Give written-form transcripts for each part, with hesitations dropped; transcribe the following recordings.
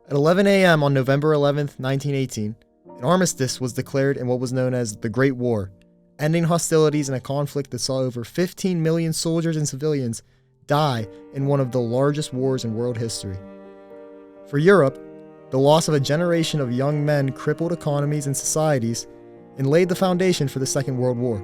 At 11 a.m. on November 11th, 1918, an armistice was declared in what was known as the Great War, ending hostilities in a conflict that saw over 15 million soldiers and civilians die in one of the largest wars in world history. For Europe, the loss of a generation of young men crippled economies and societies and laid the foundation for the Second World War.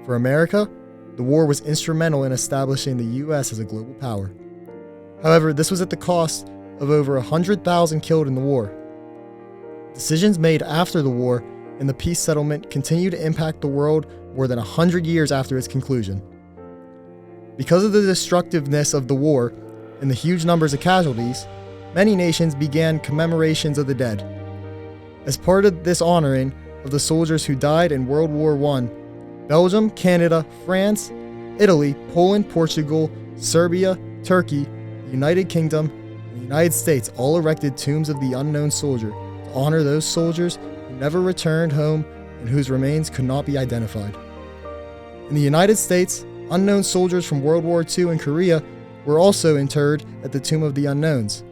For America, the war was instrumental in establishing the U.S. as a global power. However, this was at the cost of over 100,000 killed in the war. Decisions made after the war and the peace settlement continue to impact the world more than 100 years after its conclusion. Because of the destructiveness of the war and the huge numbers of casualties, many nations began commemorations of the dead. As part of this honoring of the soldiers who died in World War I, Belgium, Canada, France, Italy, Poland, Portugal, Serbia, Turkey, the United Kingdom, and the United States all erected tombs of the unknown soldier to honor those soldiers who never returned home and whose remains could not be identified. In the United States, unknown soldiers from World War II and Korea were also interred at the Tomb of the Unknowns,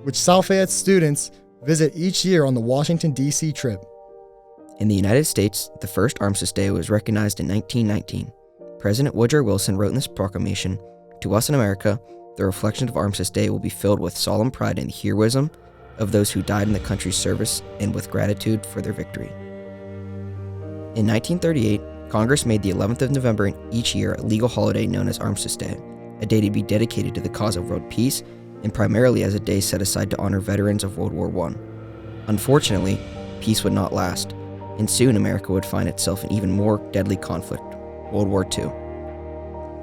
which South Fayette students visit each year on the Washington, D.C. trip. In the United States, the first Armistice Day was recognized in 1919. President Woodrow Wilson wrote in this proclamation, "To us in America, the reflection of Armistice Day will be filled with solemn pride in the heroism of those who died in the country's service and with gratitude for their victory." In 1938, Congress made the 11th of November in each year a legal holiday known as Armistice Day, a day to be dedicated to the cause of world peace and primarily as a day set aside to honor veterans of World War I. Unfortunately, peace would not last, and soon America would find itself in even more deadly conflict, World War II.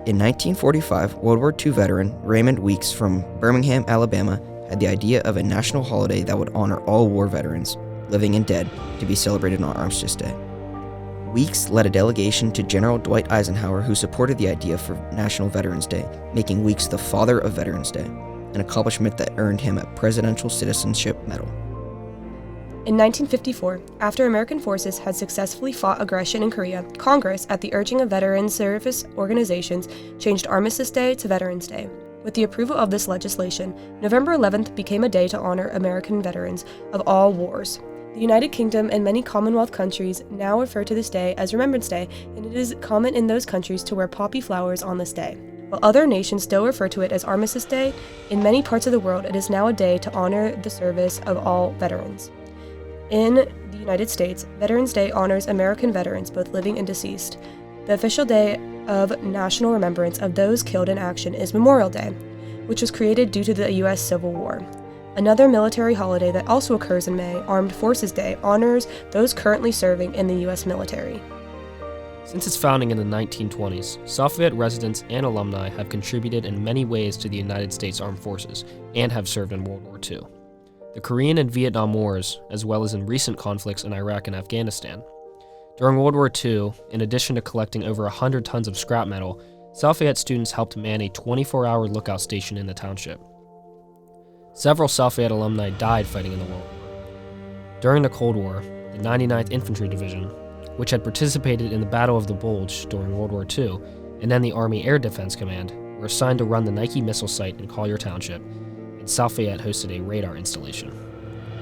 In 1945, World War II veteran Raymond Weeks from Birmingham, Alabama, had the idea of a national holiday that would honor all war veterans, living and dead, to be celebrated on Armistice Day. Weeks led a delegation to General Dwight Eisenhower, who supported the idea for National Veterans Day, making Weeks the father of Veterans Day, an accomplishment that earned him a Presidential Citizenship Medal. In 1954, after American forces had successfully fought aggression in Korea, Congress, at the urging of veteran service organizations, changed Armistice Day to Veterans Day. With the approval of this legislation, November 11th became a day to honor American veterans of all wars. The United Kingdom and many Commonwealth countries now refer to this day as Remembrance Day, and it is common in those countries to wear poppy flowers on this day. While other nations still refer to it as Armistice Day, in many parts of the world it is now a day to honor the service of all veterans. In the United States, Veterans Day honors American veterans, both living and deceased. The official day of national remembrance of those killed in action is Memorial Day, which was created due to the U.S. Civil War. Another military holiday that also occurs in May, Armed Forces Day, honors those currently serving in the U.S. military. Since its founding in the 1920s, South Fayette residents and alumni have contributed in many ways to the United States Armed Forces and have served in World War II, the Korean and Vietnam Wars, as well as in recent conflicts in Iraq and Afghanistan. During World War II, in addition to collecting over 100 tons of scrap metal, South Fayette students helped man a 24-hour lookout station in the township. Several South Fayette alumni died fighting in the World War. During the Cold War, the 99th Infantry Division, which had participated in the Battle of the Bulge during World War II, and then the Army Air Defense Command, were assigned to run the Nike missile site in Collier Township, and South Fayette hosted a radar installation.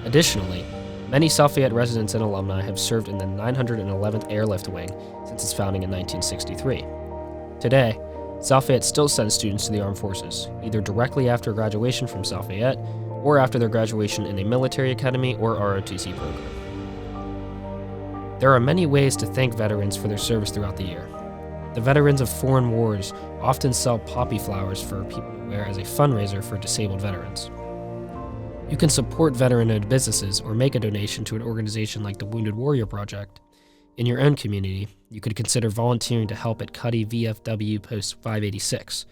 Additionally, many South Fayette residents and alumni have served in the 911th Airlift Wing since its founding in 1963. Today, South Fayette still sends students to the armed forces, either directly after graduation from South Fayette or after their graduation in a military academy or ROTC program. There are many ways to thank veterans for their service throughout the year. The veterans of foreign wars often sell poppy flowers for people to wear as a fundraiser for disabled veterans. You can support veteran-owned businesses or make a donation to an organization like the Wounded Warrior Project. In your own community, you could consider volunteering to help at Cuddy VFW Post 586.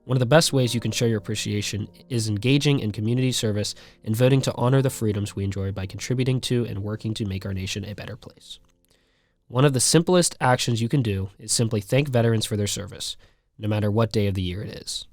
One of the best ways you can show your appreciation is engaging in community service and voting to honor the freedoms we enjoy by contributing to and working to make our nation a better place. One of the simplest actions you can do is simply thank veterans for their service, no matter what day of the year it is.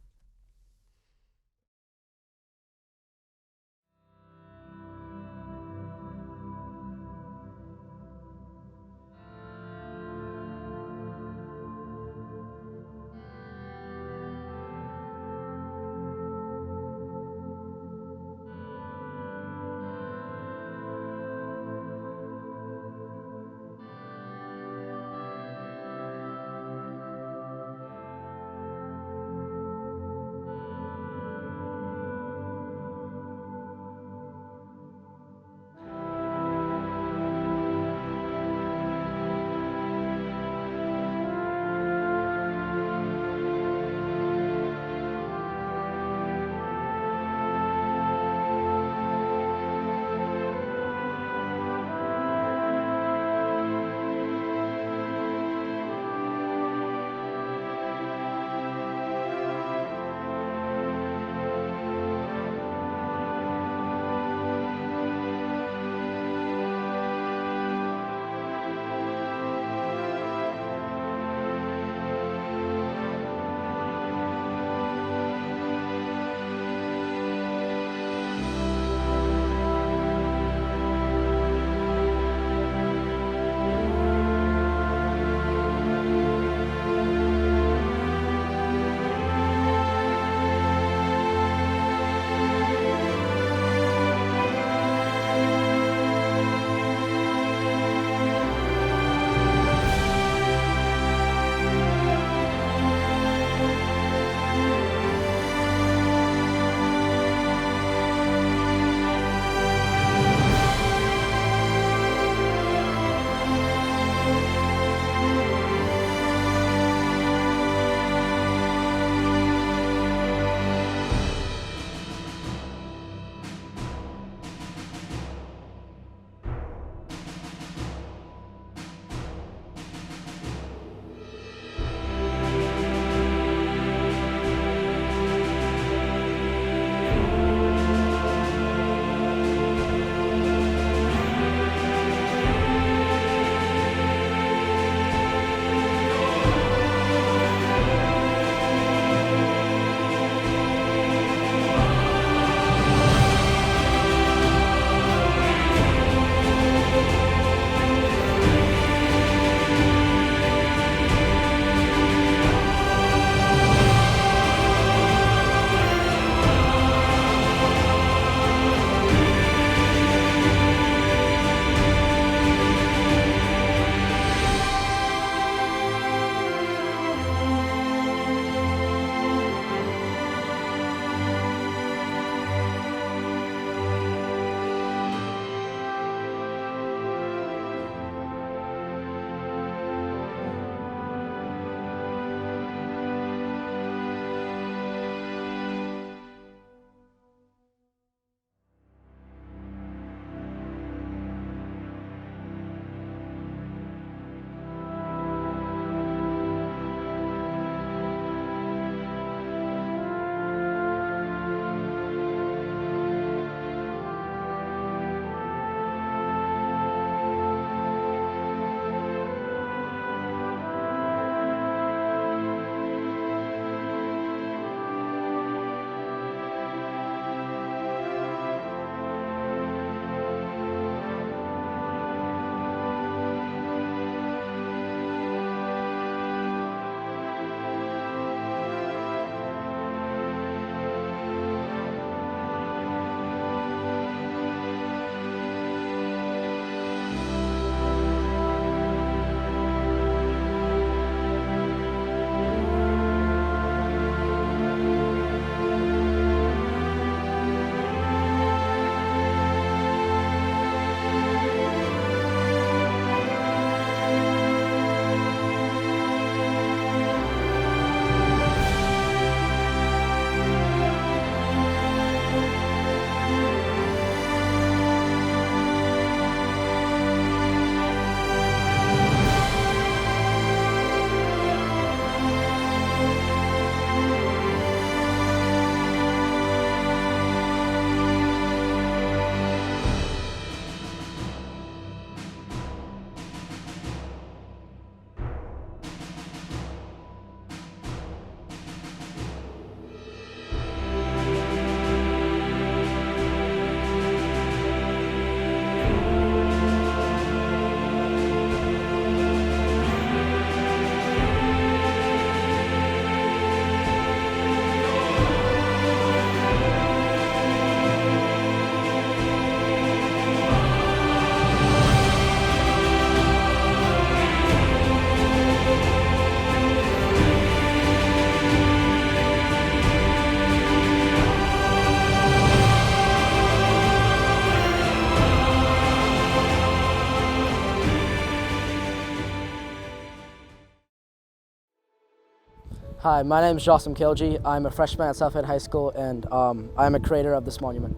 Hi, my name is Jossam Kilji. I'm a freshman at Fayette High School, and I'm a creator of this monument.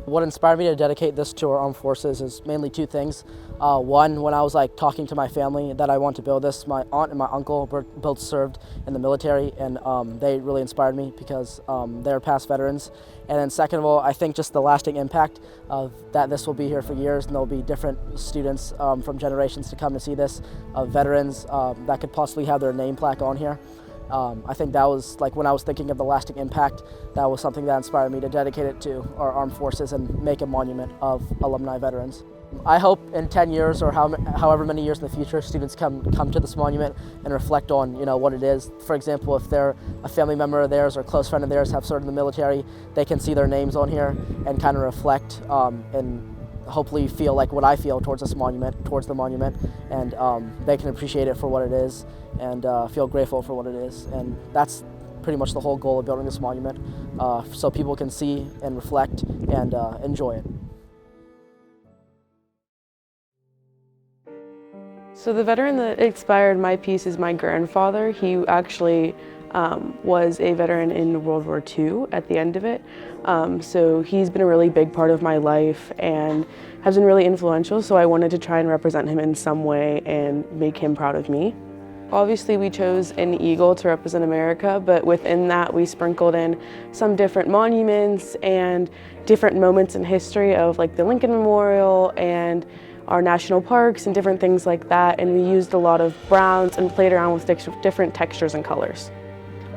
What inspired me to dedicate this to our armed forces is mainly two things. One, when I was talking to my family that I want to build this, my aunt and my uncle both served in the military, and they really inspired me because they're past veterans. And then second of all, I think just the lasting impact of that this will be here for years, and there'll be different students from generations to come to see this, veterans that could possibly have their name plaque on here. I think that was, when I was thinking of the lasting impact, that was something that inspired me to dedicate it to our armed forces and make a monument of alumni veterans. I hope in 10 years or however many years in the future, students come to this monument and reflect on what it is. For example, if they're a family member of theirs or a close friend of theirs have served in the military, they can see their names on here and kind of reflect and hopefully feel like what I feel towards the monument, and they can appreciate it for what it is and feel grateful for what it is. And that's pretty much the whole goal of building this monument, so people can see and reflect and enjoy it. So the veteran that inspired my piece is my grandfather. He actually was a veteran in World War II at the end of it. So he's been a really big part of my life and has been really influential, so I wanted to try and represent him in some way and make him proud of me. Obviously we chose an eagle to represent America, but within that we sprinkled in some different monuments and different moments in history of the Lincoln Memorial and our national parks and different things like that, and we used a lot of browns and played around with different textures and colors.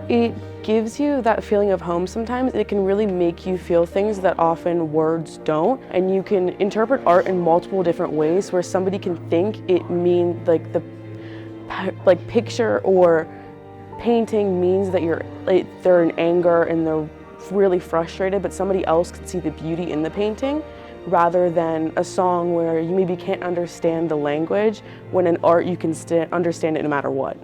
It gives you that feeling of home sometimes. It can really make you feel things that often words don't, and you can interpret art in multiple different ways where somebody can think it means the picture or painting means that they're in anger and they're really frustrated, but somebody else can see the beauty in the painting, rather than a song where you maybe can't understand the language, when in art you can understand it no matter what.